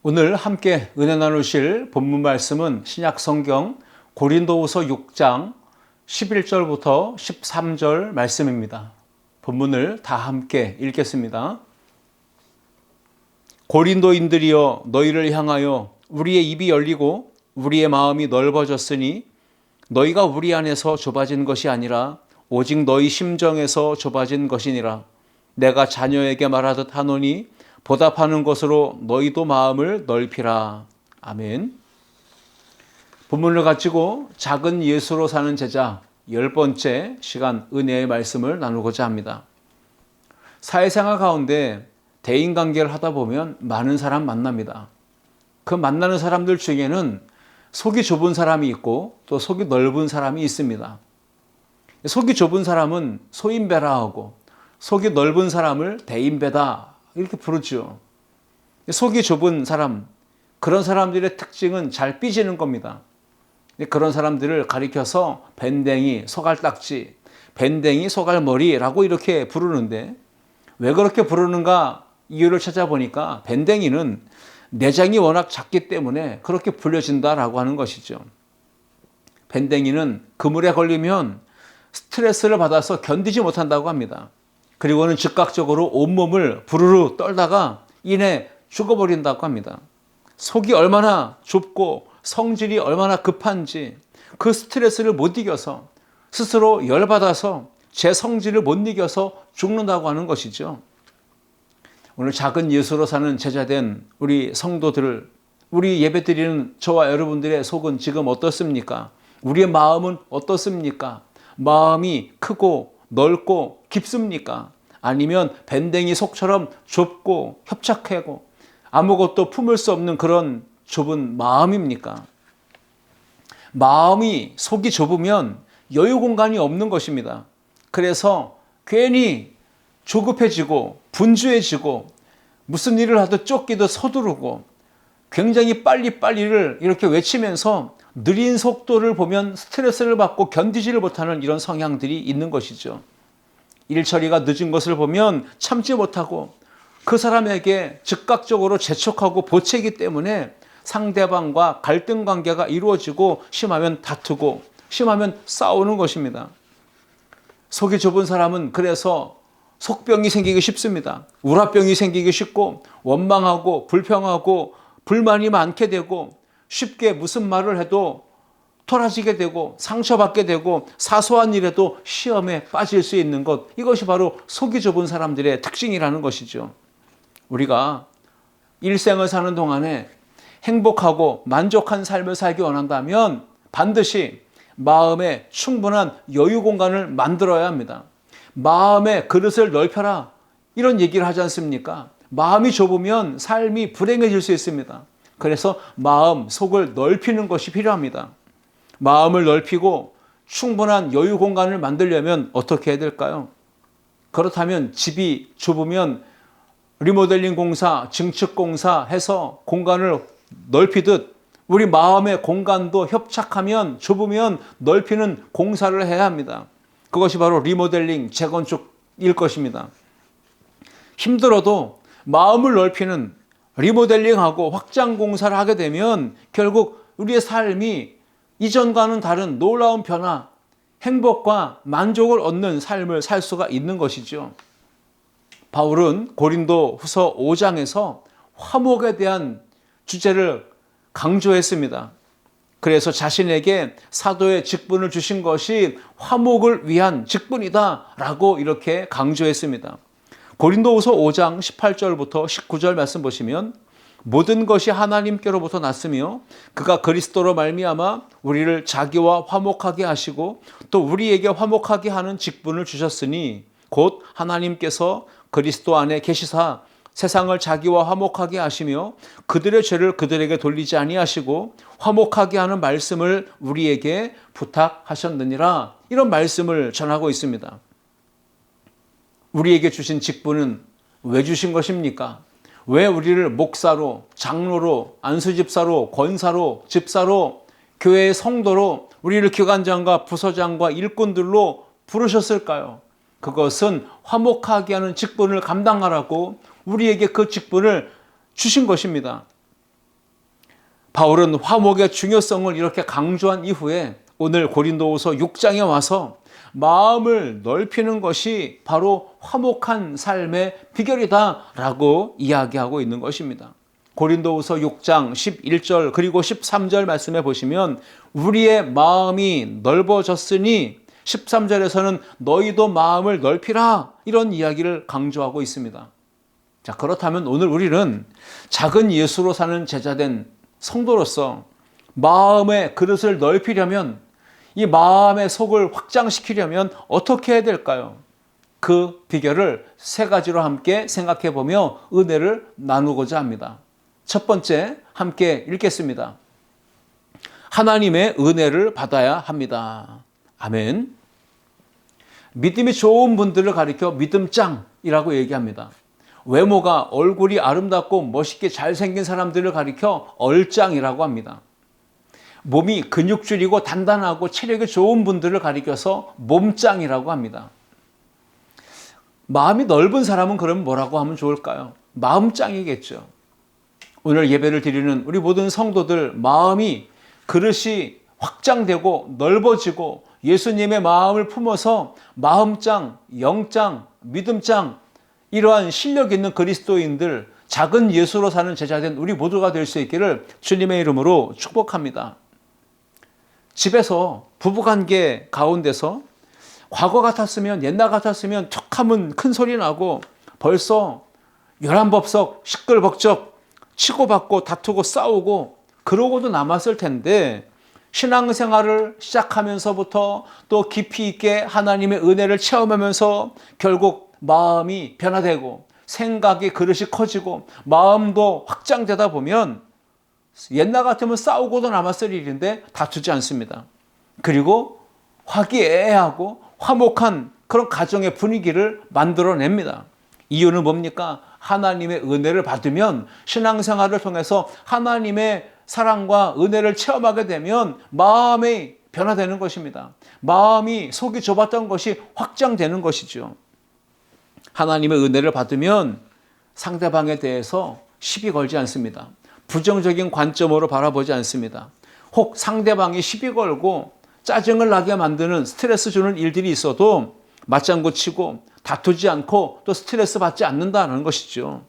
오늘 함께 은혜 나누실 본문 말씀은 신약 성경 고린도후서 6장 11절부터 13절 말씀입니다. 본문을 다 함께 읽겠습니다. 고린도인들이여, 너희를 향하여 우리의 입이 열리고 우리의 마음이 넓어졌으니 너희가 우리 안에서 좁아진 것이 아니라 오직 너희 심정에서 좁아진 것이니라. 내가 자녀에게 말하듯 하노니 보답하는 것으로 너희도 마음을 넓히라. 아멘. 본문을 가지고 작은 예수로 사는 제자 10번째 시간 은혜의 말씀을 나누고자 합니다. 사회생활 가운데 대인관계를 하다 보면 많은 사람 만납니다. 그 만나는 사람들 중에는 속이 좁은 사람이 있고 또 속이 넓은 사람이 있습니다. 속이 좁은 사람은 소인배라 하고 속이 넓은 사람을 대인배다 이렇게 부르죠. 속이 좁은 사람, 그런 사람들의 특징은 잘 삐지는 겁니다. 그런 사람들을 가리켜서 밴댕이, 소갈딱지, 밴댕이, 소갈머리라고 이렇게 부르는데 왜 그렇게 부르는가 이유를 찾아보니까 밴댕이는 내장이 워낙 작기 때문에 그렇게 불려진다라고 하는 것이죠. 밴댕이는 그물에 걸리면 스트레스를 받아서 견디지 못한다고 합니다. 그리고는 즉각적으로 온몸을 부르르 떨다가 이내 죽어버린다고 합니다. 속이 얼마나 좁고 성질이 얼마나 급한지 그 스트레스를 못 이겨서 스스로 열받아서 제 성질을 못 이겨서 죽는다고 하는 것이죠. 오늘 작은 예수로 사는 제자된 우리 성도들을, 우리 예배드리는 저와 여러분들의 속은 지금 어떻습니까? 우리의 마음은 어떻습니까? 마음이 크고 넓고 깊습니까? 아니면 밴댕이 속처럼 좁고 협착하고 아무것도 품을 수 없는 그런 좁은 마음입니까? 마음이, 속이 좁으면 여유 공간이 없는 것입니다. 그래서 괜히 조급해지고 분주해지고 무슨 일을 하도 쫓기도 서두르고 굉장히 빨리빨리를 이렇게 외치면서 느린 속도를 보면 스트레스를 받고 견디지를 못하는 이런 성향들이 있는 것이죠. 일 처리가 늦은 것을 보면 참지 못하고 그 사람에게 즉각적으로 재촉하고 보채기 때문에 상대방과 갈등 관계가 이루어지고 심하면 다투고 심하면 싸우는 것입니다. 속이 좁은 사람은 그래서 속병이 생기기 쉽습니다. 우라병이 생기기 쉽고 원망하고 불평하고 불만이 많게 되고 쉽게 무슨 말을 해도 토라지게 되고 상처받게 되고 사소한 일에도 시험에 빠질 수 있는 것, 이것이 바로 속이 좁은 사람들의 특징이라는 것이죠. 우리가 일생을 사는 동안에 행복하고 만족한 삶을 살기 원한다면 반드시 마음에 충분한 여유 공간을 만들어야 합니다. 마음의 그릇을 넓혀라 이런 얘기를 하지 않습니까? 마음이 좁으면 삶이 불행해질 수 있습니다. 그래서 마음, 속을 넓히는 것이 필요합니다. 마음을 넓히고 충분한 여유 공간을 만들려면 어떻게 해야 될까요? 그렇다면 집이 좁으면 리모델링 공사, 증축 공사 해서 공간을 넓히듯 우리 마음의 공간도 협착하면 좁으면 넓히는 공사를 해야 합니다. 그것이 바로 리모델링, 재건축일 것입니다. 힘들어도 마음을 넓히는 리모델링하고 확장 공사를 하게 되면 결국 우리의 삶이 이전과는 다른 놀라운 변화, 행복과 만족을 얻는 삶을 살 수가 있는 것이죠. 바울은 고린도 후서 5장에서 화목에 대한 주제를 강조했습니다. 그래서 자신에게 사도의 직분을 주신 것이 화목을 위한 직분이다 라고 이렇게 강조했습니다. 고린도후서 5장 18절부터 19절 말씀 보시면 모든 것이 하나님께로부터 났으며 그가 그리스도로 말미암아 우리를 자기와 화목하게 하시고 또 우리에게 화목하게 하는 직분을 주셨으니 곧 하나님께서 그리스도 안에 계시사 세상을 자기와 화목하게 하시며 그들의 죄를 그들에게 돌리지 아니하시고 화목하게 하는 말씀을 우리에게 부탁하셨느니라. 이런 말씀을 전하고 있습니다. 우리에게 주신 직분은 왜 주신 것입니까? 왜 우리를 목사로, 장로로, 안수집사로, 권사로, 집사로, 교회의 성도로, 우리를 기관장과 부서장과 일꾼들로 부르셨을까요? 그것은 화목하게 하는 직분을 감당하라고 우리에게 그 직분을 주신 것입니다. 바울은 화목의 중요성을 이렇게 강조한 이후에 오늘 고린도후서 6장에 와서 마음을 넓히는 것이 바로 화목한 삶의 비결이다라고 이야기하고 있는 것입니다. 고린도후서 6장 11절 그리고 13절 말씀에 보시면 우리의 마음이 넓어졌으니 13절에서는 너희도 마음을 넓히라 이런 이야기를 강조하고 있습니다. 자, 그렇다면 오늘 우리는 작은 예수로 사는 제자된 성도로서 마음의 그릇을 넓히려면 이 마음의 속을 확장시키려면 어떻게 해야 될까요? 그 비결을 세 가지로 함께 생각해 보며 은혜를 나누고자 합니다. 첫 번째, 함께 읽겠습니다. 하나님의 은혜를 받아야 합니다. 아멘. 믿음이 좋은 분들을 가리켜 믿음짱이라고 얘기합니다. 외모가 얼굴이 아름답고 멋있게 잘생긴 사람들을 가리켜 얼짱이라고 합니다. 몸이 근육질이고 단단하고 체력이 좋은 분들을 가리켜서 몸짱이라고 합니다. 마음이 넓은 사람은 그럼 뭐라고 하면 좋을까요? 마음짱이겠죠. 오늘 예배를 드리는 우리 모든 성도들 마음이 그릇이 확장되고 넓어지고 예수님의 마음을 품어서 마음짱, 영짱, 믿음짱 이러한 실력 있는 그리스도인들 작은 예수로 사는 제자된 우리 모두가 될 수 있기를 주님의 이름으로 축복합니다. 집에서 부부관계 가운데서 과거 같았으면 옛날 같았으면 툭하면 큰 소리 나고 벌써 11법석 시끌벅적 치고받고 다투고 싸우고 그러고도 남았을 텐데 신앙생활을 시작하면서부터 또 깊이 있게 하나님의 은혜를 체험하면서 결국 마음이 변화되고 생각이 그릇이 커지고 마음도 확장되다 보면 옛날 같으면 싸우고도 남았을 일인데 다투지 않습니다. 그리고 화기애애하고 화목한 그런 가정의 분위기를 만들어냅니다. 이유는 뭡니까? 하나님의 은혜를 받으면 신앙생활을 통해서 하나님의 사랑과 은혜를 체험하게 되면 마음이 변화되는 것입니다. 마음이 속이 좁았던 것이 확장되는 것이죠. 하나님의 은혜를 받으면 상대방에 대해서 시비 걸지 않습니다. 부정적인 관점으로 바라보지 않습니다. 혹 상대방이 시비 걸고 짜증을 나게 만드는 스트레스 주는 일들이 있어도 맞장구 치고 다투지 않고 또 스트레스 받지 않는다는 것이죠.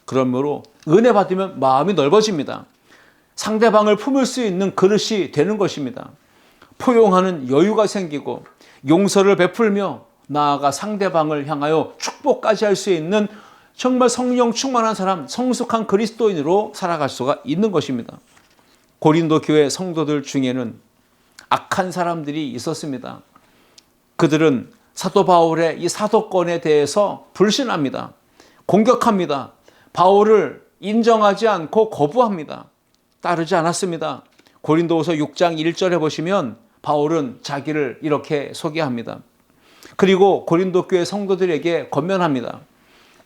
그러므로 은혜 받으면 마음이 넓어집니다. 상대방을 품을 수 있는 그릇이 되는 것입니다. 포용하는 여유가 생기고 용서를 베풀며 나아가 상대방을 향하여 축복까지 할 수 있는 정말 성령 충만한 사람, 성숙한 그리스도인으로 살아갈 수가 있는 것입니다. 고린도 교회 성도들 중에는 악한 사람들이 있었습니다. 그들은 사도 바울의 이 사도권에 대해서 불신합니다. 공격합니다. 바울을 인정하지 않고 거부합니다. 따르지 않았습니다. 고린도후서 6장 1절에 보시면 바울은 자기를 이렇게 소개합니다. 그리고 고린도 교회 성도들에게 권면합니다.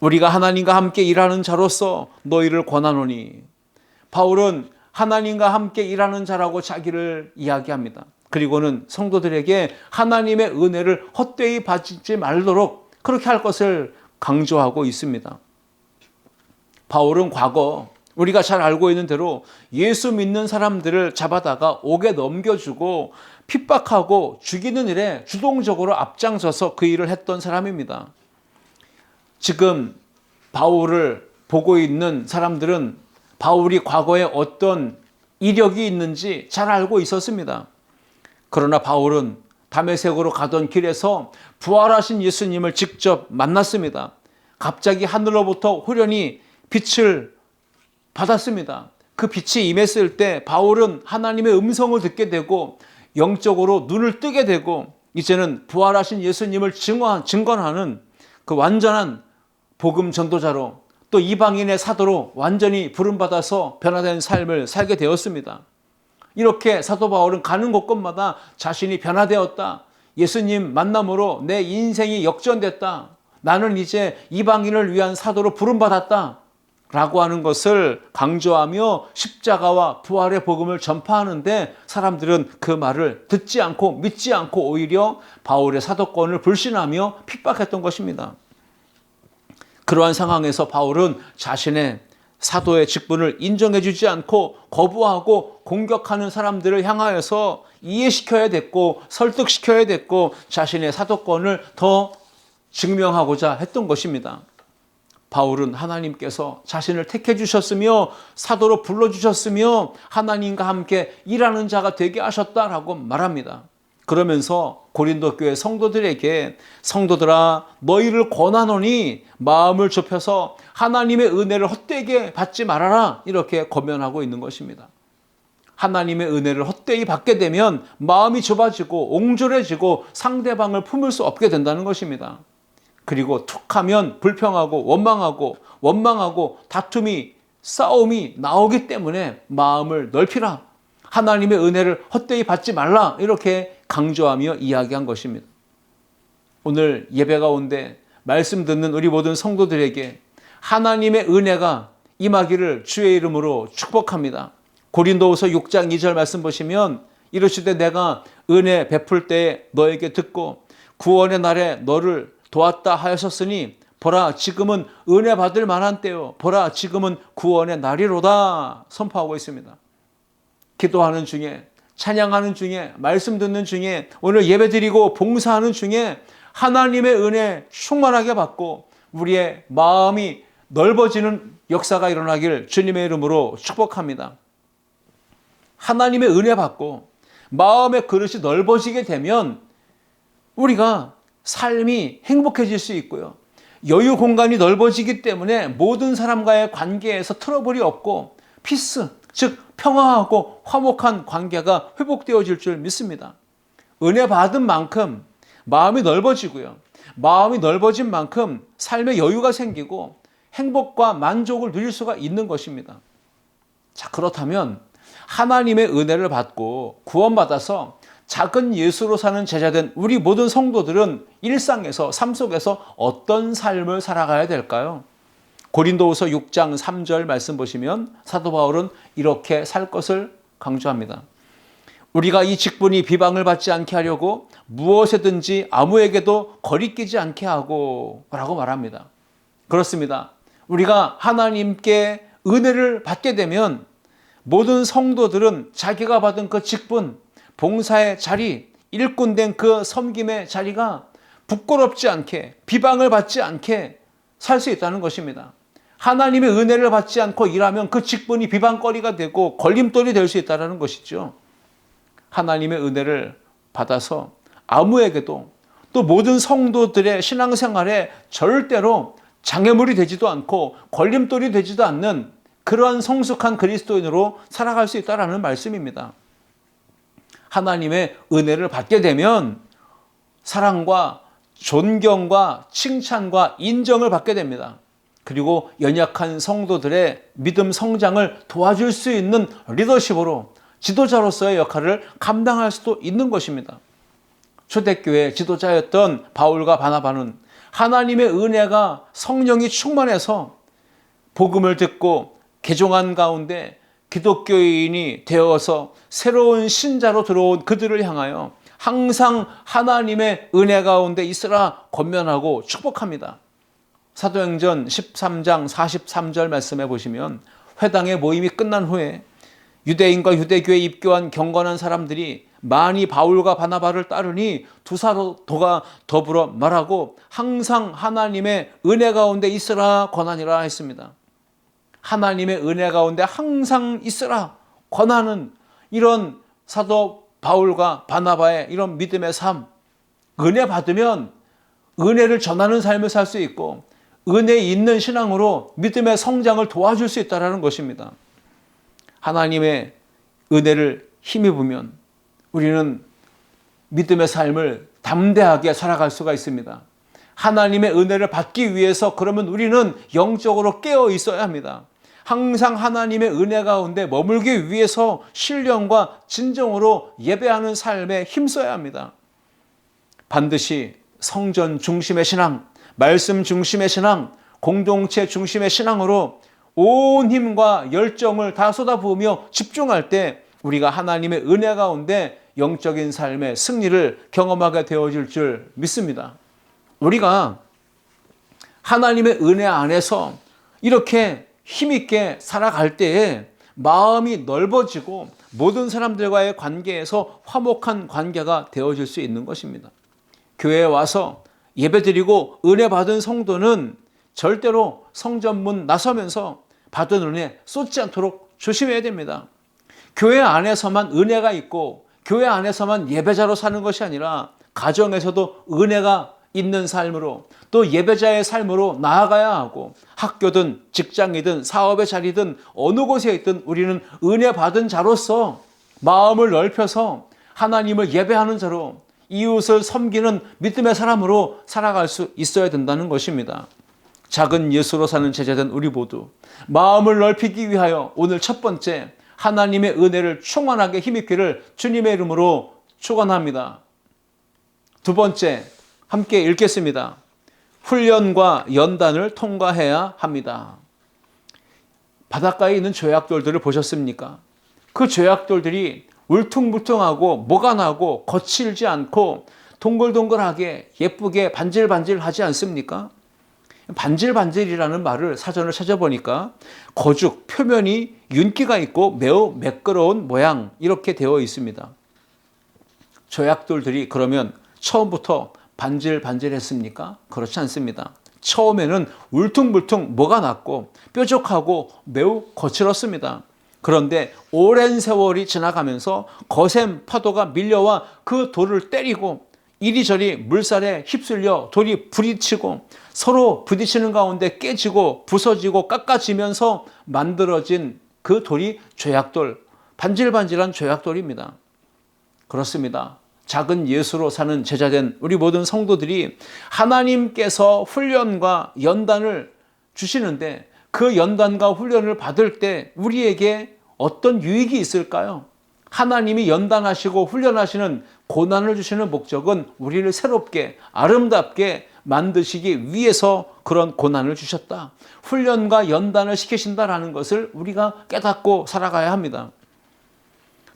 우리가 하나님과 함께 일하는 자로서 너희를 권하노니. 바울은 하나님과 함께 일하는 자라고 자기를 이야기합니다. 그리고는 성도들에게 하나님의 은혜를 헛되이 받지 말도록 그렇게 할 것을 강조하고 있습니다. 바울은 과거 우리가 잘 알고 있는 대로 예수 믿는 사람들을 잡아다가 옥에 넘겨주고 핍박하고 죽이는 일에 주동적으로 앞장서서 그 일을 했던 사람입니다. 지금 바울을 보고 있는 사람들은 바울이 과거에 어떤 이력이 있는지 잘 알고 있었습니다. 그러나 바울은 다메섹으로 가던 길에서 부활하신 예수님을 직접 만났습니다. 갑자기 하늘로부터 후련히 빛을 받았습니다. 그 빛이 임했을 때 바울은 하나님의 음성을 듣게 되고 영적으로 눈을 뜨게 되고 이제는 부활하신 예수님을 증거하는 그 완전한 복음 전도자로 또 이방인의 사도로 완전히 부름받아서 변화된 삶을 살게 되었습니다. 이렇게 사도 바울은 가는 곳곳마다 자신이 변화되었다. 예수님 만남으로 내 인생이 역전됐다. 나는 이제 이방인을 위한 사도로 부름받았다. 라고 하는 것을 강조하며 십자가와 부활의 복음을 전파하는데 사람들은 그 말을 듣지 않고 믿지 않고 오히려 바울의 사도권을 불신하며 핍박했던 것입니다. 그러한 상황에서 바울은 자신의 사도의 직분을 인정해주지 않고 거부하고 공격하는 사람들을 향하여서 이해시켜야 됐고 설득시켜야 됐고 자신의 사도권을 더 증명하고자 했던 것입니다. 바울은 하나님께서 자신을 택해 주셨으며 사도로 불러주셨으며 하나님과 함께 일하는 자가 되게 하셨다라고 말합니다. 그러면서 고린도 교회 성도들에게 성도들아 너희를 권하노니 마음을 좁혀서 하나님의 은혜를 헛되게 받지 말아라 이렇게 권면하고 있는 것입니다. 하나님의 은혜를 헛되이 받게 되면 마음이 좁아지고 옹졸해지고 상대방을 품을 수 없게 된다는 것입니다. 그리고 툭하면 불평하고 원망하고 다툼이 싸움이 나오기 때문에 마음을 넓히라. 하나님의 은혜를 헛되이 받지 말라. 이렇게 강조하며 이야기한 것입니다. 오늘 예배 가운데 말씀 듣는 우리 모든 성도들에게 하나님의 은혜가 임하기를 주의 이름으로 축복합니다. 고린도후서 6장 2절 말씀 보시면 이르시되 내가 은혜 베풀 때에 너에게 듣고 구원의 날에 너를 도왔다 하였었으니 보라 지금은 은혜 받을 만한 때요 보라 지금은 구원의 날이로다 선포하고 있습니다. 기도하는 중에 찬양하는 중에 말씀 듣는 중에 오늘 예배드리고 봉사하는 중에 하나님의 은혜 충만하게 받고 우리의 마음이 넓어지는 역사가 일어나길 주님의 이름으로 축복합니다. 하나님의 은혜 받고 마음의 그릇이 넓어지게 되면 우리가 삶이 행복해질 수 있고요. 여유 공간이 넓어지기 때문에 모든 사람과의 관계에서 트러블이 없고 피스, 즉 평화하고 화목한 관계가 회복되어질 줄 믿습니다. 은혜 받은 만큼 마음이 넓어지고요. 마음이 넓어진 만큼 삶에 여유가 생기고 행복과 만족을 누릴 수가 있는 것입니다. 자, 그렇다면 하나님의 은혜를 받고 구원받아서 작은 예수로 사는 제자된 우리 모든 성도들은 일상에서 삶 속에서 어떤 삶을 살아가야 될까요? 고린도후서 6장 3절 말씀 보시면 사도 바울은 이렇게 살 것을 강조합니다. 우리가 이 직분이 비방을 받지 않게 하려고 무엇에든지 아무에게도 거리끼지 않게 하고 라고 말합니다. 그렇습니다. 우리가 하나님께 은혜를 받게 되면 모든 성도들은 자기가 받은 그 직분, 봉사의 자리, 일꾼된 그 섬김의 자리가 부끄럽지 않게 비방을 받지 않게 살 수 있다는 것입니다. 하나님의 은혜를 받지 않고 일하면 그 직분이 비방거리가 되고 걸림돌이 될 수 있다는 것이죠. 하나님의 은혜를 받아서 아무에게도 또 모든 성도들의 신앙생활에 절대로 장애물이 되지도 않고 걸림돌이 되지도 않는 그러한 성숙한 그리스도인으로 살아갈 수 있다는 말씀입니다. 하나님의 은혜를 받게 되면 사랑과 존경과 칭찬과 인정을 받게 됩니다. 그리고 연약한 성도들의 믿음 성장을 도와줄 수 있는 리더십으로 지도자로서의 역할을 감당할 수도 있는 것입니다. 초대교회 지도자였던 바울과 바나바는 하나님의 은혜가 성령이 충만해서 복음을 듣고 개종한 가운데 기독교인이 되어서 새로운 신자로 들어온 그들을 향하여 항상 하나님의 은혜 가운데 있으라 권면하고 축복합니다. 사도행전 13장 43절 말씀해 보시면 회당의 모임이 끝난 후에 유대인과 유대교에 입교한 경건한 사람들이 많이 바울과 바나바를 따르니 두 사도가 더불어 말하고 항상 하나님의 은혜 가운데 있으라 권하니라 했습니다. 하나님의 은혜 가운데 항상 있으라 권하는 이런 사도 바울과 바나바의 이런 믿음의 삶, 은혜 받으면 은혜를 전하는 삶을 살 수 있고 은혜 있는 신앙으로 믿음의 성장을 도와줄 수 있다는 것입니다. 하나님의 은혜를 힘입으면 우리는 믿음의 삶을 담대하게 살아갈 수가 있습니다. 하나님의 은혜를 받기 위해서 그러면 우리는 영적으로 깨어 있어야 합니다. 항상 하나님의 은혜 가운데 머물기 위해서 신령과 진정으로 예배하는 삶에 힘써야 합니다. 반드시 성전 중심의 신앙, 말씀 중심의 신앙, 공동체 중심의 신앙으로 온 힘과 열정을 다 쏟아부으며 집중할 때 우리가 하나님의 은혜 가운데 영적인 삶의 승리를 경험하게 되어질 줄 믿습니다. 우리가 하나님의 은혜 안에서 이렇게 힘있게 살아갈 때에 마음이 넓어지고 모든 사람들과의 관계에서 화목한 관계가 되어질 수 있는 것입니다. 교회에 와서 예배드리고 은혜 받은 성도는 절대로 성전문 나서면서 받은 은혜 쏟지 않도록 조심해야 됩니다. 교회 안에서만 은혜가 있고 교회 안에서만 예배자로 사는 것이 아니라 가정에서도 은혜가 있는 삶으로 또 예배자의 삶으로 나아가야 하고 학교든 직장이든 사업의 자리든 어느 곳에 있든 우리는 은혜 받은 자로서 마음을 넓혀서 하나님을 예배하는 자로 이웃을 섬기는 믿음의 사람으로 살아갈 수 있어야 된다는 것입니다. 작은 예수로 사는 제자된 우리 모두 마음을 넓히기 위하여 오늘 첫 번째 하나님의 은혜를 충만하게 힘입기를 주님의 이름으로 축원합니다. 두 번째 함께 읽겠습니다. 훈련과 연단을 통과해야 합니다. 바닷가에 있는 조약돌들을 보셨습니까? 그 조약돌들이 울퉁불퉁하고 뭐가 나고 거칠지 않고 동글동글하게 예쁘게 반질반질하지 않습니까? 반질반질이라는 말을 사전을 찾아보니까 거죽, 표면이 윤기가 있고 매우 매끄러운 모양 이렇게 되어 있습니다. 조약돌들이 그러면 처음부터 반질반질했습니까? 그렇지 않습니다. 처음에는 울퉁불퉁 뭐가 났고 뾰족하고 매우 거칠었습니다. 그런데 오랜 세월이 지나가면서 거센 파도가 밀려와 그 돌을 때리고 이리저리 물살에 휩쓸려 돌이 부딪히고 서로 부딪히는 가운데 깨지고 부서지고 깎아지면서 만들어진 그 돌이 조약돌, 반질반질한 조약돌입니다. 그렇습니다. 작은 예수로 사는 제자된 우리 모든 성도들이 하나님께서 훈련과 연단을 주시는데 그 연단과 훈련을 받을 때 우리에게 어떤 유익이 있을까요? 하나님이 연단하시고 훈련하시는 고난을 주시는 목적은 우리를 새롭게 아름답게 만드시기 위해서 그런 고난을 주셨다. 훈련과 연단을 시키신다라는 것을 우리가 깨닫고 살아가야 합니다.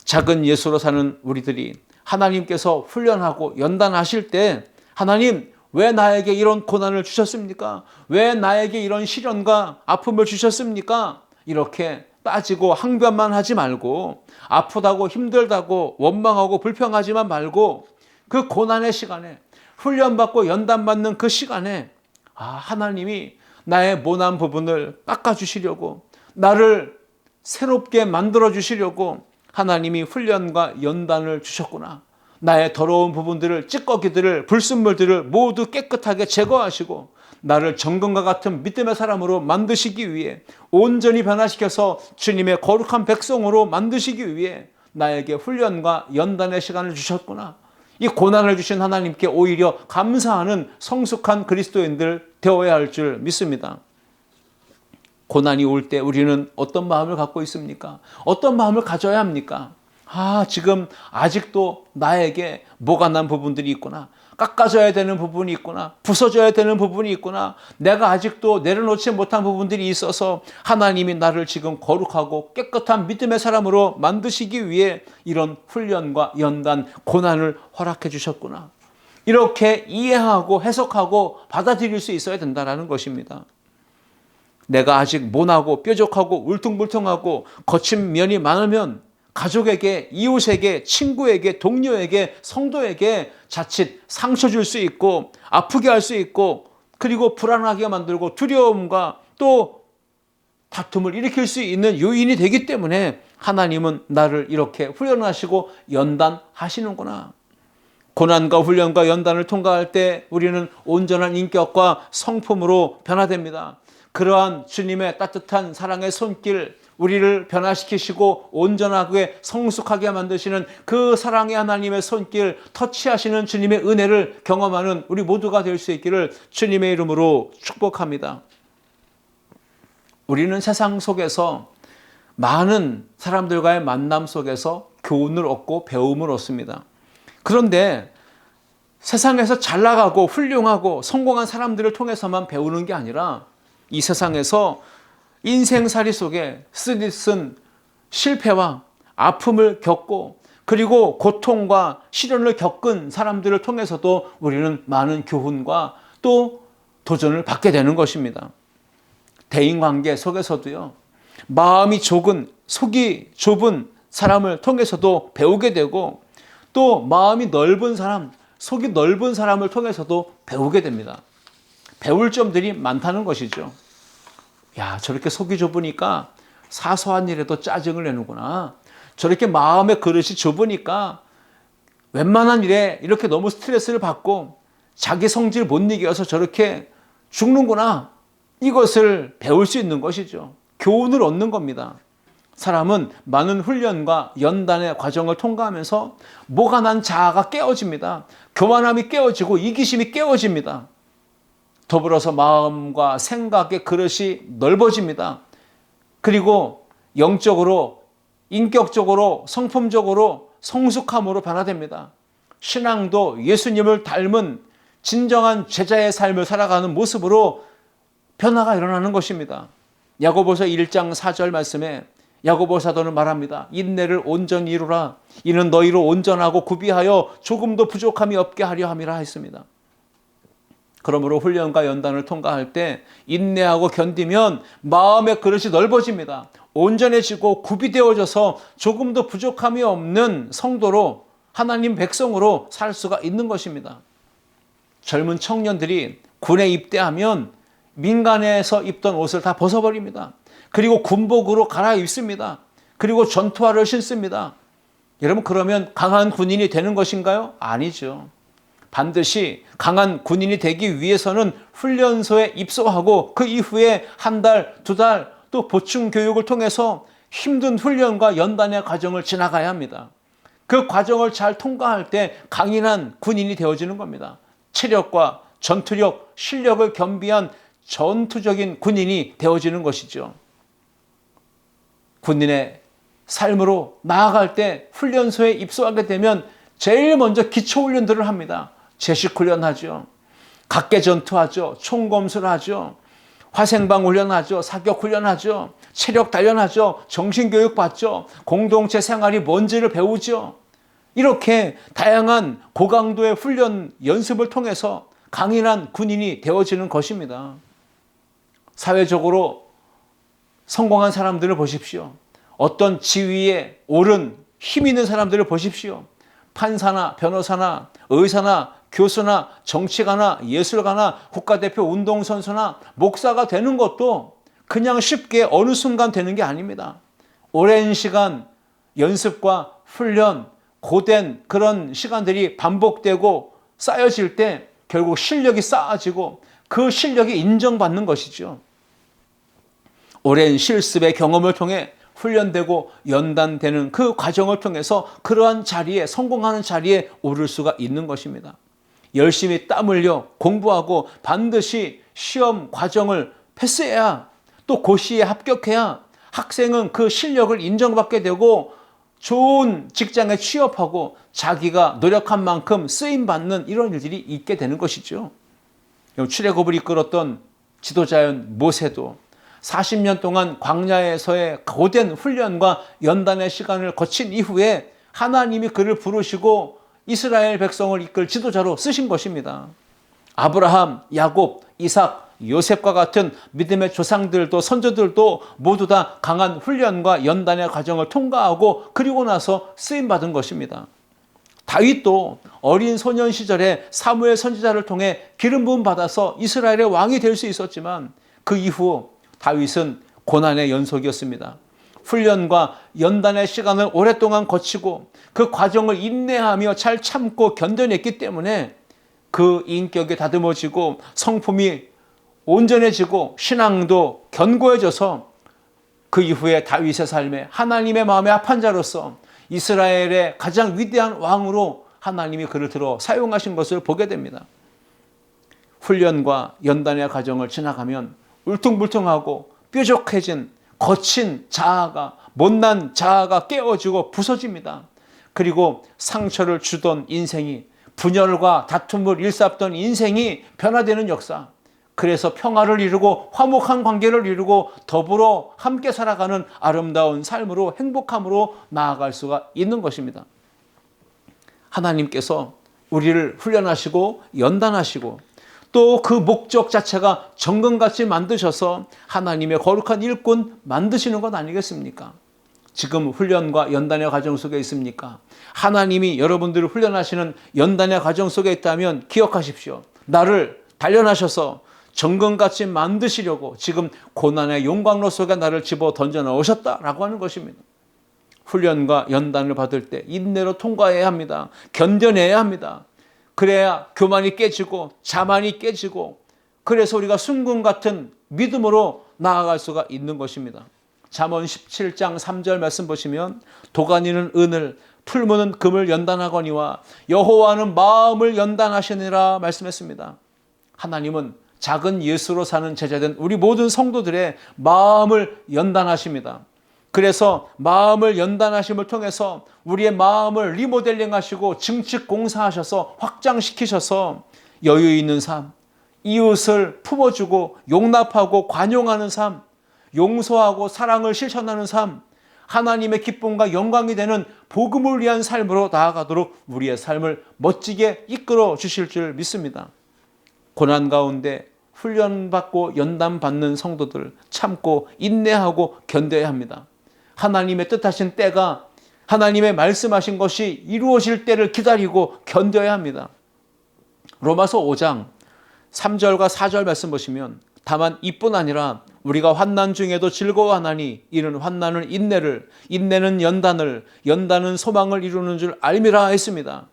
작은 예수로 사는 우리들이 하나님께서 훈련하고 연단하실 때 하나님 왜 나에게 이런 고난을 주셨습니까? 왜 나에게 이런 시련과 아픔을 주셨습니까? 이렇게 따지고 항변만 하지 말고 아프다고 힘들다고 원망하고 불평하지만 말고 그 고난의 시간에 훈련받고 연단받는 그 시간에 하나님이 나의 모난 부분을 깎아주시려고 나를 새롭게 만들어주시려고 하나님이 훈련과 연단을 주셨구나. 나의 더러운 부분들을 찌꺼기들을 불순물들을 모두 깨끗하게 제거하시고 나를 정금과 같은 믿음의 사람으로 만드시기 위해 온전히 변화시켜서 주님의 거룩한 백성으로 만드시기 위해 나에게 훈련과 연단의 시간을 주셨구나. 이 고난을 주신 하나님께 오히려 감사하는 성숙한 그리스도인들 되어야 할 줄 믿습니다. 고난이 올 때 우리는 어떤 마음을 갖고 있습니까? 어떤 마음을 가져야 합니까? 지금 아직도 나에게 뭐가 난 부분들이 있구나. 깎아져야 되는 부분이 있구나. 부서져야 되는 부분이 있구나. 내가 아직도 내려놓지 못한 부분들이 있어서 하나님이 나를 지금 거룩하고 깨끗한 믿음의 사람으로 만드시기 위해 이런 훈련과 연단, 고난을 허락해 주셨구나. 이렇게 이해하고 해석하고 받아들일 수 있어야 된다는 것입니다. 내가 아직 모나고 뾰족하고 울퉁불퉁하고 거친 면이 많으면 가족에게, 이웃에게, 친구에게, 동료에게, 성도에게 자칫 상처 줄 수 있고 아프게 할 수 있고 그리고 불안하게 만들고 두려움과 또 다툼을 일으킬 수 있는 요인이 되기 때문에 하나님은 나를 이렇게 훈련하시고 연단하시는구나. 고난과 훈련과 연단을 통과할 때 우리는 온전한 인격과 성품으로 변화됩니다. 그러한 주님의 따뜻한 사랑의 손길, 우리를 변화시키시고 온전하게 성숙하게 만드시는 그 사랑의 하나님의 손길, 터치하시는 주님의 은혜를 경험하는 우리 모두가 될 수 있기를 주님의 이름으로 축복합니다. 우리는 세상 속에서 많은 사람들과의 만남 속에서 교훈을 얻고 배움을 얻습니다. 그런데 세상에서 잘 나가고 훌륭하고 성공한 사람들을 통해서만 배우는 게 아니라 이 세상에서 인생살이 속에 쓰디쓴 실패와 아픔을 겪고 그리고 고통과 시련을 겪은 사람들을 통해서도 우리는 많은 교훈과 또 도전을 받게 되는 것입니다. 대인관계 속에서도요, 마음이 좁은, 속이 좁은 사람을 통해서도 배우게 되고 또 마음이 넓은 사람, 속이 넓은 사람을 통해서도 배우게 됩니다. 배울 점들이 많다는 것이죠. 야, 저렇게 속이 좁으니까 사소한 일에도 짜증을 내는구나. 저렇게 마음의 그릇이 좁으니까 웬만한 일에 이렇게 너무 스트레스를 받고 자기 성질 못 이겨서 저렇게 죽는구나. 이것을 배울 수 있는 것이죠. 교훈을 얻는 겁니다. 사람은 많은 훈련과 연단의 과정을 통과하면서 뭐가 난 자아가 깨어집니다. 교만함이 깨어지고 이기심이 깨어집니다. 더불어서 마음과 생각의 그릇이 넓어집니다. 그리고 영적으로, 인격적으로, 성품적으로 성숙함으로 변화됩니다. 신앙도 예수님을 닮은 진정한 제자의 삶을 살아가는 모습으로 변화가 일어나는 것입니다. 야고보서 1장 4절 말씀에 야고보 사도는 말합니다. 인내를 온전히 이루라. 이는 너희로 온전하고 구비하여 조금도 부족함이 없게 하려 함이라 했습니다. 그러므로 훈련과 연단을 통과할 때 인내하고 견디면 마음의 그릇이 넓어집니다. 온전해지고 구비되어져서 조금도 부족함이 없는 성도로, 하나님 백성으로 살 수가 있는 것입니다. 젊은 청년들이 군에 입대하면 민간에서 입던 옷을 다 벗어버립니다. 그리고 군복으로 갈아입습니다. 그리고 전투화를 신습니다. 여러분, 그러면 강한 군인이 되는 것인가요? 아니죠. 반드시 강한 군인이 되기 위해서는 훈련소에 입소하고 그 이후에 한 달, 두 달 또 보충 교육을 통해서 힘든 훈련과 연단의 과정을 지나가야 합니다. 그 과정을 잘 통과할 때 강인한 군인이 되어지는 겁니다. 체력과 전투력, 실력을 겸비한 전투적인 군인이 되어지는 것이죠. 군인의 삶으로 나아갈 때 훈련소에 입소하게 되면 제일 먼저 기초훈련들을 합니다. 제식훈련하죠. 각계전투하죠. 총검술하죠. 화생방 훈련하죠. 사격훈련하죠. 체력 단련하죠. 정신교육 받죠. 공동체 생활이 뭔지를 배우죠. 이렇게 다양한 고강도의 훈련 연습을 통해서 강인한 군인이 되어지는 것입니다. 사회적으로 성공한 사람들을 보십시오. 어떤 지위에 오른 힘 있는 사람들을 보십시오. 판사나 변호사나 의사나 교수나 정치가나 예술가나 국가대표 운동선수나 목사가 되는 것도 그냥 쉽게 어느 순간 되는 게 아닙니다. 오랜 시간 연습과 훈련, 고된 그런 시간들이 반복되고 쌓여질 때 결국 실력이 쌓아지고 그 실력이 인정받는 것이죠. 오랜 실습의 경험을 통해 훈련되고 연단되는 그 과정을 통해서 그러한 자리에, 성공하는 자리에 오를 수가 있는 것입니다. 열심히 땀 흘려 공부하고 반드시 시험 과정을 패스해야, 또 고시에 합격해야 학생은 그 실력을 인정받게 되고 좋은 직장에 취업하고 자기가 노력한 만큼 쓰임받는 이런 일들이 있게 되는 것이죠. 출애굽을 이끌었던 지도자연 모세도 40년 동안 광야에서의 고된 훈련과 연단의 시간을 거친 이후에 하나님이 그를 부르시고 이스라엘 백성을 이끌 지도자로 쓰신 것입니다. 아브라함, 야곱, 이삭, 요셉과 같은 믿음의 조상들도 선조들도 모두 다 강한 훈련과 연단의 과정을 통과하고 그리고 나서 쓰임받은 것입니다. 다윗도 어린 소년 시절에 사무엘 선지자를 통해 기름 부음 받아서 이스라엘의 왕이 될 수 있었지만 그 이후 다윗은 고난의 연속이었습니다. 훈련과 연단의 시간을 오랫동안 거치고 그 과정을 인내하며 잘 참고 견뎌냈기 때문에 그 인격이 다듬어지고 성품이 온전해지고 신앙도 견고해져서 그 이후에 다윗의 삶에 하나님의 마음에 합한 자로서 이스라엘의 가장 위대한 왕으로 하나님이 그를 들어 사용하신 것을 보게 됩니다. 훈련과 연단의 과정을 지나가면 울퉁불퉁하고 뾰족해진 거친 자아가, 못난 자아가 깨어지고 부서집니다. 그리고 상처를 주던 인생이, 분열과 다툼을 일삼던 인생이 변화되는 역사, 그래서 평화를 이루고 화목한 관계를 이루고 더불어 함께 살아가는 아름다운 삶으로, 행복함으로 나아갈 수가 있는 것입니다. 하나님께서 우리를 훈련하시고 연단하시고 또 그 목적 자체가 정금같이 만드셔서 하나님의 거룩한 일꾼 만드시는 것 아니겠습니까? 지금 훈련과 연단의 과정 속에 있습니까? 하나님이 여러분들을 훈련하시는 연단의 과정 속에 있다면 기억하십시오. 나를 단련하셔서 정금같이 만드시려고 지금 고난의 용광로 속에 나를 집어 던져 넣으셨다라고 하는 것입니다. 훈련과 연단을 받을 때 인내로 통과해야 합니다. 견뎌내야 합니다. 그래야 교만이 깨지고 자만이 깨지고, 그래서 우리가 순금 같은 믿음으로 나아갈 수가 있는 것입니다. 잠언 17장 3절 말씀 보시면 도가니는 은을, 풀무는 금을 연단하거니와 여호와는 마음을 연단하시니라 말씀했습니다. 하나님은 작은 예수로 사는 제자된 우리 모든 성도들의 마음을 연단하십니다. 그래서 마음을 연단하심을 통해서 우리의 마음을 리모델링 하시고 증축 공사하셔서 확장시키셔서 여유 있는 삶, 이웃을 품어주고 용납하고 관용하는 삶, 용서하고 사랑을 실천하는 삶, 하나님의 기쁨과 영광이 되는 복음을 위한 삶으로 나아가도록 우리의 삶을 멋지게 이끌어 주실 줄 믿습니다. 고난 가운데 훈련받고 연단받는 성도들 참고 인내하고 견뎌야 합니다. 하나님의 뜻하신 때가, 하나님의 말씀하신 것이 이루어질 때를 기다리고 견뎌야 합니다. 로마서 5장 3절과 4절 말씀 보시면 다만 이뿐 아니라 우리가 환난 중에도 즐거워하나니 이는 환난은 인내를, 인내는 연단을, 연단은 소망을 이루는 줄 알미라 했습니다.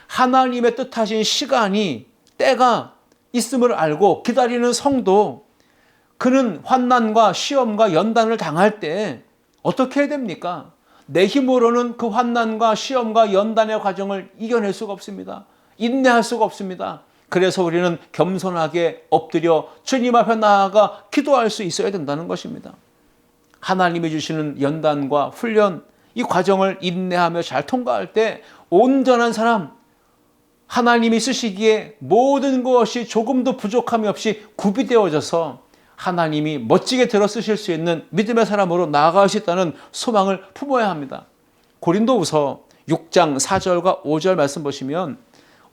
하나님의 뜻하신 시간이, 때가 있음을 알고 기다리는 성도, 그는 환난과 시험과 연단을 당할 때 어떻게 해야 됩니까? 내 힘으로는 그 환난과 시험과 연단의 과정을 이겨낼 수가 없습니다. 인내할 수가 없습니다. 그래서 우리는 겸손하게 엎드려 주님 앞에 나아가 기도할 수 있어야 된다는 것입니다. 하나님이 주시는 연단과 훈련, 이 과정을 인내하며 잘 통과할 때 온전한 사람, 하나님이 쓰시기에 모든 것이 조금도 부족함이 없이 구비되어져서 하나님이 멋지게 들어 쓰실 수 있는 믿음의 사람으로 나아갈 수 있다는 소망을 품어야 합니다. 고린도후서 6장 4절과 5절 말씀 보시면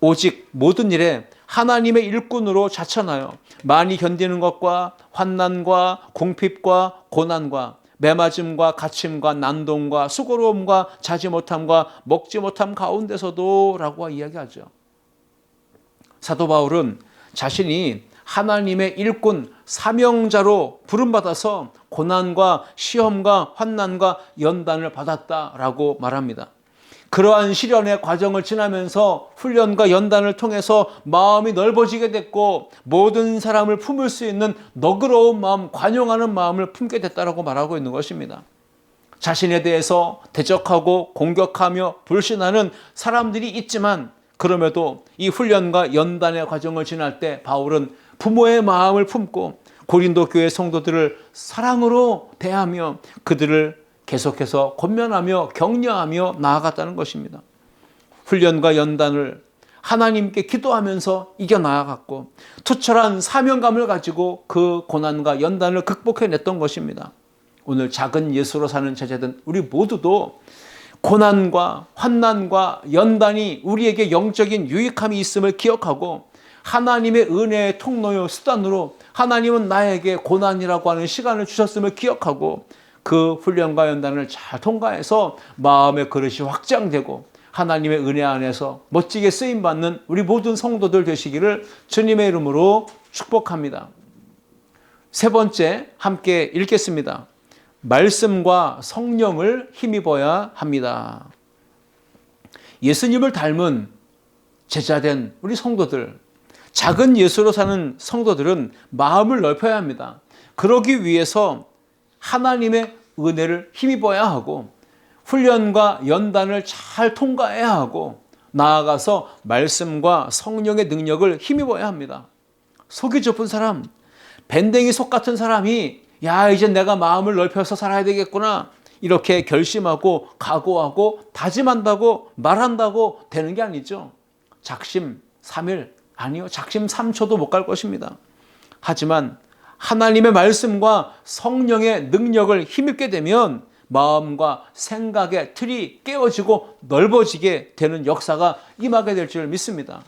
오직 모든 일에 하나님의 일꾼으로 자천하여 많이 견디는 것과 환난과 궁핍과 고난과 매맞음과 갇힘과 난동과 수고로움과 자지 못함과 먹지 못함 가운데서도 라고 이야기하죠. 사도 바울은 자신이 하나님의 일꾼 사명자로 부름받아서 고난과 시험과 환난과 연단을 받았다라고 말합니다. 그러한 시련의 과정을 지나면서 훈련과 연단을 통해서 마음이 넓어지게 됐고 모든 사람을 품을 수 있는 너그러운 마음, 관용하는 마음을 품게 됐다라고 말하고 있는 것입니다. 자신에 대해서 대적하고 공격하며 불신하는 사람들이 있지만 그럼에도 이 훈련과 연단의 과정을 지날 때 바울은 부모의 마음을 품고 고린도 교회 성도들을 사랑으로 대하며 그들을 계속해서 권면하며 격려하며 나아갔다는 것입니다. 훈련과 연단을 하나님께 기도하면서 이겨나아갔고 투철한 사명감을 가지고 그 고난과 연단을 극복해냈던 것입니다. 오늘 작은 예수로 사는 제자들 우리 모두도 고난과 환난과 연단이 우리에게 영적인 유익함이 있음을 기억하고 하나님의 은혜의 통로요 수단으로 하나님은 나에게 고난이라고 하는 시간을 주셨음을 기억하고 그 훈련과 연단을 잘 통과해서 마음의 그릇이 확장되고 하나님의 은혜 안에서 멋지게 쓰임받는 우리 모든 성도들 되시기를 주님의 이름으로 축복합니다. 세 번째 함께 읽겠습니다. 말씀과 성령을 힘입어야 합니다. 예수님을 닮은 제자된 우리 성도들, 작은 예수로 사는 성도들은 마음을 넓혀야 합니다. 그러기 위해서 하나님의 은혜를 힘입어야 하고 훈련과 연단을 잘 통과해야 하고 나아가서 말씀과 성령의 능력을 힘입어야 합니다. 속이 좁은 사람, 밴댕이 속 같은 사람이 야 이제 내가 마음을 넓혀서 살아야 되겠구나 이렇게 결심하고 각오하고 다짐한다고 말한다고 되는 게 아니죠. 작심 3일 아니요 작심 3초도 못 갈 것입니다. 하지만 하나님의 말씀과 성령의 능력을 힘입게 되면 마음과 생각의 틀이 깨어지고 넓어지게 되는 역사가 임하게 될 줄 믿습니다.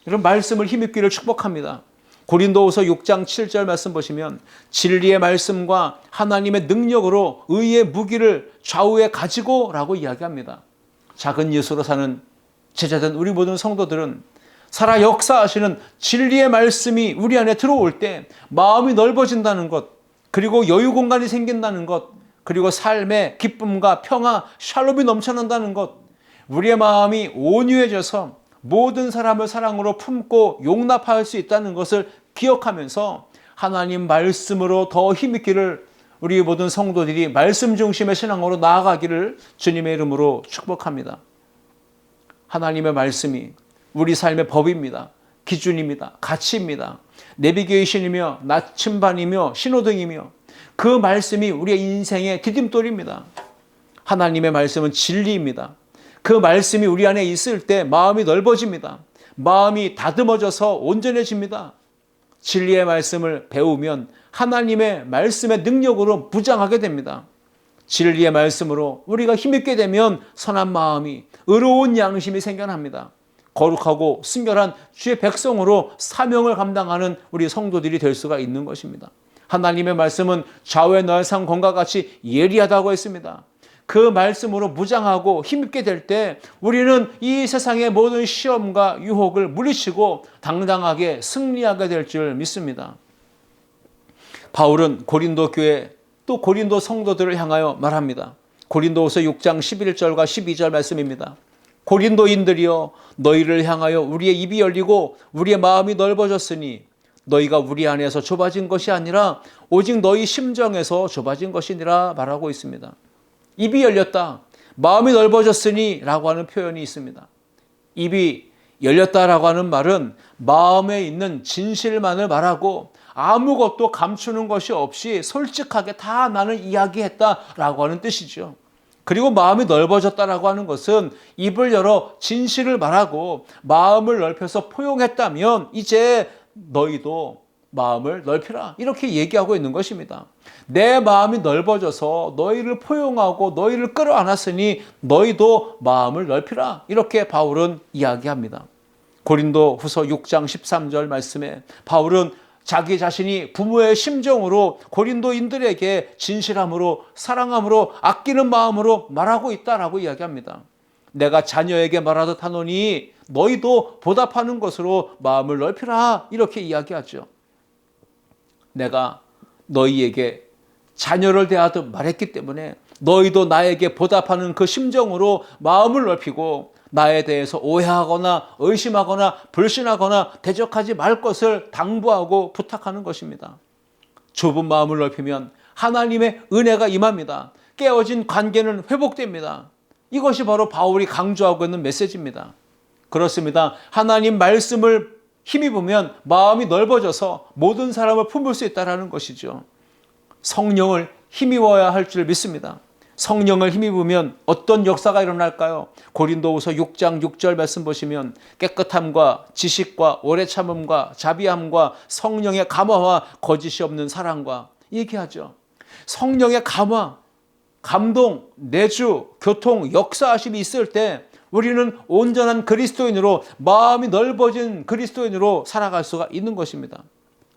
이런 말씀을 힘입기를 축복합니다. 고린도후서 6장 7절 말씀 보시면 진리의 말씀과 하나님의 능력으로 의의 무기를 좌우에 가지고 라고 이야기합니다. 작은 예수로 사는 제자된 우리 모든 성도들은 살아 역사하시는 진리의 말씀이 우리 안에 들어올 때 마음이 넓어진다는 것, 그리고 여유 공간이 생긴다는 것, 그리고 삶의 기쁨과 평화, 샬롬이 넘쳐난다는 것, 우리의 마음이 온유해져서 모든 사람을 사랑으로 품고 용납할 수 있다는 것을 기억하면서 하나님 말씀으로 더 힘있기를 우리 모든 성도들이 말씀 중심의 신앙으로 나아가기를 주님의 이름으로 축복합니다. 하나님의 말씀이 우리 삶의 법입니다. 기준입니다. 가치입니다. 내비게이션이며 나침반이며 신호등이며 그 말씀이 우리의 인생의 디딤돌입니다. 하나님의 말씀은 진리입니다. 그 말씀이 우리 안에 있을 때 마음이 넓어집니다. 마음이 다듬어져서 온전해집니다. 진리의 말씀을 배우면 하나님의 말씀의 능력으로 무장하게 됩니다. 진리의 말씀으로 우리가 힘있게 되면 선한 마음이, 의로운 양심이 생겨납니다. 거룩하고 순결한 주의 백성으로 사명을 감당하는 우리 성도들이 될 수가 있는 것입니다. 하나님의 말씀은 좌우의 날상검과 같이 예리하다고 했습니다. 그 말씀으로 무장하고 힘있게 될 때 우리는 이 세상의 모든 시험과 유혹을 물리치고 당당하게 승리하게 될 줄 믿습니다. 바울은 고린도 교회 또 고린도 성도들을 향하여 말합니다. 고린도후서 6장 11절과 12절 말씀입니다. 고린도인들이여 너희를 향하여 우리의 입이 열리고 우리의 마음이 넓어졌으니 너희가 우리 안에서 좁아진 것이 아니라 오직 너희 심정에서 좁아진 것이니라 말하고 있습니다. 입이 열렸다, 마음이 넓어졌으니 라고 하는 표현이 있습니다. 입이 열렸다라고 하는 말은 마음에 있는 진실만을 말하고 아무것도 감추는 것이 없이 솔직하게 다 나는 이야기했다라고 하는 뜻이죠. 그리고 마음이 넓어졌다라고 하는 것은 입을 열어 진실을 말하고 마음을 넓혀서 포용했다면 이제 너희도 마음을 넓히라 이렇게 얘기하고 있는 것입니다. 내 마음이 넓어져서 너희를 포용하고 너희를 끌어안았으니 너희도 마음을 넓히라 이렇게 바울은 이야기합니다. 고린도후서 6장 13절 말씀에 바울은 자기 자신이 부모의 심정으로 고린도인들에게 진실함으로 사랑함으로 아끼는 마음으로 말하고 있다라고 이야기합니다. 내가 자녀에게 말하듯 하노니 너희도 보답하는 것으로 마음을 넓히라 이렇게 이야기하죠. 내가 너희에게 자녀를 대하듯 말했기 때문에 너희도 나에게 보답하는 그 심정으로 마음을 넓히고 나에 대해서 오해하거나 의심하거나 불신하거나 대적하지 말 것을 당부하고 부탁하는 것입니다. 좁은 마음을 넓히면 하나님의 은혜가 임합니다. 깨어진 관계는 회복됩니다. 이것이 바로 바울이 강조하고 있는 메시지입니다. 그렇습니다. 하나님 말씀을 힘입으면 마음이 넓어져서 모든 사람을 품을 수 있다는 것이죠. 성령을 힘입어야 할 줄 믿습니다. 성령을 힘입으면 어떤 역사가 일어날까요? 고린도후서 6장 6절 말씀 보시면 깨끗함과 지식과 오래 참음과 자비함과 성령의 감화와 거짓이 없는 사랑과 얘기하죠. 성령의 감화, 감동, 내주, 교통, 역사하심이 있을 때 우리는 온전한 그리스도인으로 마음이 넓어진 그리스도인으로 살아갈 수가 있는 것입니다.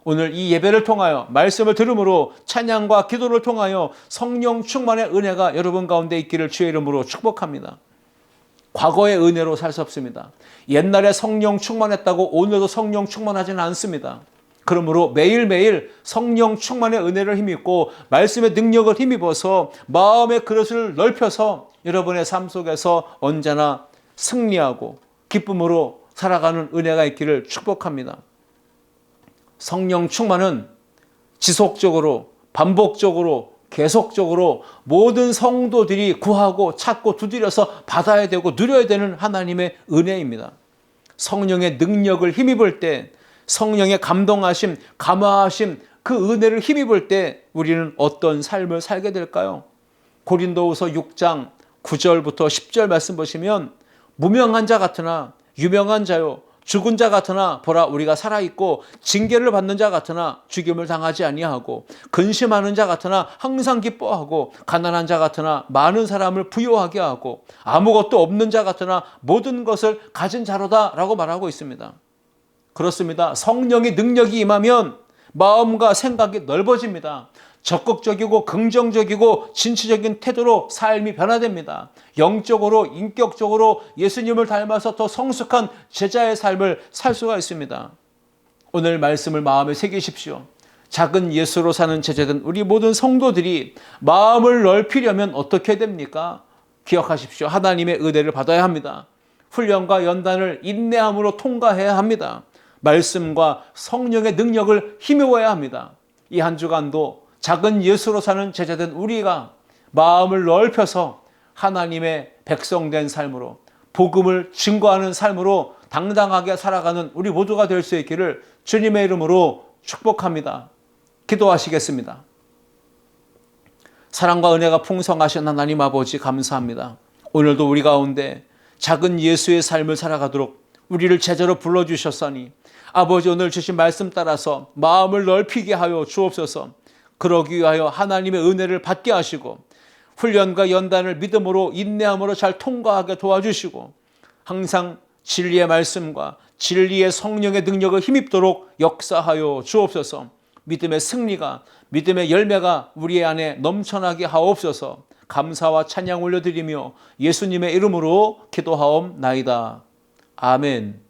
오늘 이 예배를 통하여 말씀을 들음으로 찬양과 기도를 통하여 성령 충만의 은혜가 여러분 가운데 있기를 주의 이름으로 축복합니다. 과거의 은혜로 살 수 없습니다. 옛날에 성령 충만했다고 오늘도 성령 충만하지는 않습니다. 그러므로 매일매일 성령 충만의 은혜를 힘입고 말씀의 능력을 힘입어서 마음의 그릇을 넓혀서 여러분의 삶 속에서 언제나 승리하고 기쁨으로 살아가는 은혜가 있기를 축복합니다. 성령 충만은 지속적으로, 반복적으로, 계속적으로 모든 성도들이 구하고 찾고 두드려서 받아야 되고 누려야 되는 하나님의 은혜입니다. 성령의 능력을 힘입을 때, 성령의 감동하심, 감화하심, 그 은혜를 힘입을 때 우리는 어떤 삶을 살게 될까요? 고린도후서 6장 9절부터 10절 말씀 보시면 무명한 자 같으나 유명한 자요, 죽은 자 같으나 보라 우리가 살아있고 징계를 받는 자 같으나 죽임을 당하지 아니하고 근심하는 자 같으나 항상 기뻐하고 가난한 자 같으나 많은 사람을 부요하게 하고 아무것도 없는 자 같으나 모든 것을 가진 자로다 라고 말하고 있습니다. 그렇습니다. 성령의 능력이 임하면 마음과 생각이 넓어집니다. 적극적이고 긍정적이고 진취적인 태도로 삶이 변화됩니다. 영적으로 인격적으로 예수님을 닮아서 더 성숙한 제자의 삶을 살 수가 있습니다. 오늘 말씀을 마음에 새기십시오. 작은 예수로 사는 제자된 우리 모든 성도들이 마음을 넓히려면 어떻게 됩니까? 기억하십시오. 하나님의 은혜를 받아야 합니다. 훈련과 연단을 인내함으로 통과해야 합니다. 말씀과 성령의 능력을 힘입어야 합니다. 이 한 주간도 작은 예수로 사는 제자된 우리가 마음을 넓혀서 하나님의 백성된 삶으로 복음을 증거하는 삶으로 당당하게 살아가는 우리 모두가 될 수 있기를 주님의 이름으로 축복합니다. 기도하시겠습니다. 사랑과 은혜가 풍성하신 하나님 아버지 감사합니다. 오늘도 우리 가운데 작은 예수의 삶을 살아가도록 우리를 제자로 불러주셨사니 아버지 오늘 주신 말씀 따라서 마음을 넓히게 하여 주옵소서. 그러기 위하여 하나님의 은혜를 받게 하시고 훈련과 연단을 믿음으로 인내함으로 잘 통과하게 도와주시고 항상 진리의 말씀과 진리의 성령의 능력을 힘입도록 역사하여 주옵소서. 믿음의 승리가 믿음의 열매가 우리 안에 넘쳐나게 하옵소서. 감사와 찬양 올려드리며 예수님의 이름으로 기도하옵나이다. 아멘.